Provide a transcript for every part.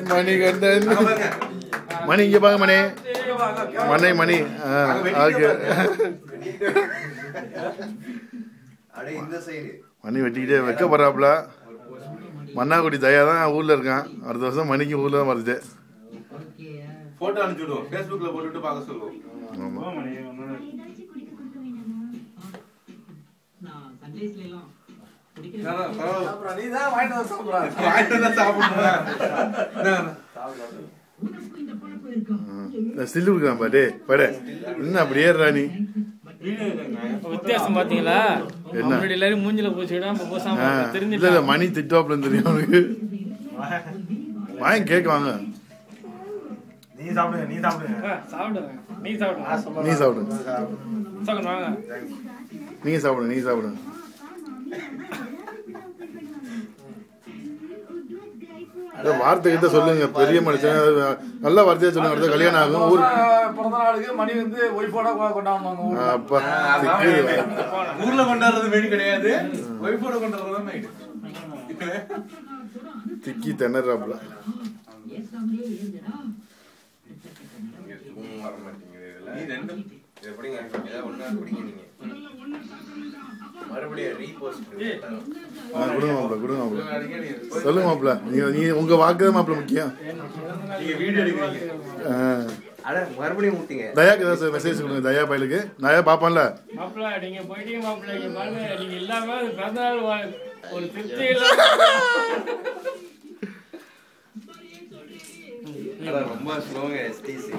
மணிகண்டன் மணி இங்க பாங்க மணி மணி மணி மணி வெட்டிக்கிட்டே வைக்கப்படுறாப்புல. மன்னாக்குடி தயா தான் ஊர்ல இருக்கான். அடுத்த வருஷம் மணிக்கு ஊர்ல தான் வருது. போட்டோ அனுப்பிச்சுடுவோம், ஃபேஸ்புக்ல போட்டுட்டு பார்க்க சொல்லுவோம். ஆமா ஸ்டில் இருக்கான் பாட்டு பட என்ன அப்படி ஏறா நீ வித்தியாசம் பாத்தீங்களா? என்ன எல்லாரும் மூஞ்சில பூசிவிட மணி திட்டாப்ல தெரியும் அவனுக்கு. வாங்கி கேட்குவாங்க. நீ சாப்பிடுங்க, நீ சாப்பிடுங்க, சாப்பிடுங்க, நீ சாப்பிடுங்க, நீ சாப்பிடுங்க, வாங்க நீங்க சாப்பிடுங்க, நீங்க சாப்பிடுங்க. வார்த்தை கிட்ட சொல்லுங்க, பெரிய மனுஷன் நல்ல வார்த்தையா சொல்லுங்க. அடுத்த கல்யாணம் ஆகும். ஊர் பிறந்த நாளுக்கு மணி வந்து ஒய்ஃபோட கொண்டாடுவாங்க. அப்பா ஊர்ல கொண்டாடுறது மெயின் கிடையாது, ஒய்ஃபோட கொண்டாடுறது மெயின். திக்கி திணறாப்ல. சொல்லுங்க மாப்பிள்ள, நீ உங்க வாக்கு மாப்பிள்ள முக்கியம். தயாக்கு ஏதாவது மெசேஜ் கொடுங்க. தயா பையலுக்கு தயா பாப்பான்ல. மாப்பிள்ள நீங்க போயிட்டீங்க மாப்பிள்ள, நீங்க பாருங்க, நீங்க இல்லாம பிறந்த நாள் ஒரு திருப்தி இல்ல. ரொம்ப ஸ்லோங்க எஸ்டிசி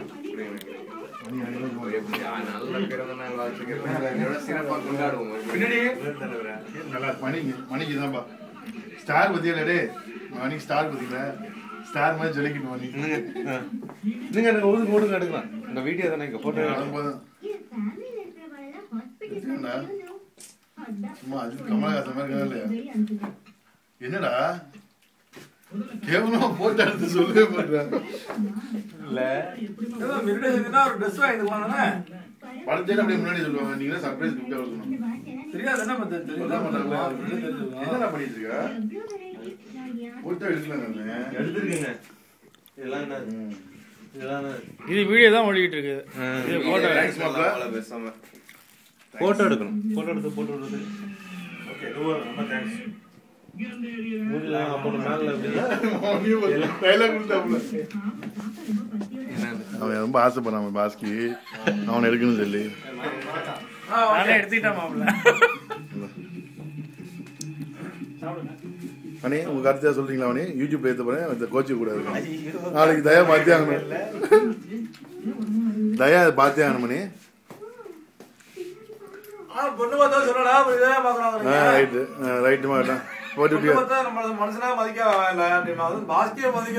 மணிக்கு தான்ப்பா ஸ்டார் பத்தியா டே மணிக்கு ஸ்டார் பத்திங்களா? ஸ்டார் மாதிரி சொல்லிக்கணும் மணி. நீங்க ஊருக்கு ஓடுங்க எடுக்கலாம். இந்த வீடியோ தானே இங்க போட்டோ சும்மா அது கமலஹாசன் மாதிரி இருக்கா இல்லையா? என்னடா கேவலமா போட்டோ எடுத்து சொல்லவே மாட்டேன். இல்ல ஒரு ட்ரெஸ் வாங்கிக்கலாம் தானே படத்தையில அப்படியே முன்னாடி சொல்லுவாங்க. நீங்க சர்ப்ரைஸ் கிஃப்ட் கொடுக்கணும். தெரியாது என்ன என்ன பண்ணிட்டு இருக்க? போட்டோ எடுக்கலாம். எடுத்துருக்கீங்க. இதெல்லாம் இது வீடியோ தான் ஓடிக்கிட்டு இருக்கு. போட்டோ எடுக்கணும். போட்டோ எடுத்து போட்டோ எடுத்து ஓகே ரொம்ப தேங்க்ஸ். அவன் ரொம்ப ஆசைப்படுறான் பாஸ்கி, அவன் எடுக்கணும் சொல்லி. எடுத்துக்கிட்டான் மாப்பிள்ள. மணி உங்க கருத்தையா சொல்றீங்களா? அவனே யூடியூப்ல ஏத்த போறேன், கோச்சு கூட இருக்கு. நாளைக்கு தயா பாத்தே ஆகணும். தயா பாத்தே ஆகணும் மணி. பொண்ணு பார்த்தா சொல்லடா, ரைட்டு ரைட்டு மாட்டான் போட்டு மனுஷனா மதிக்க பாஸ்கிய மதிக்க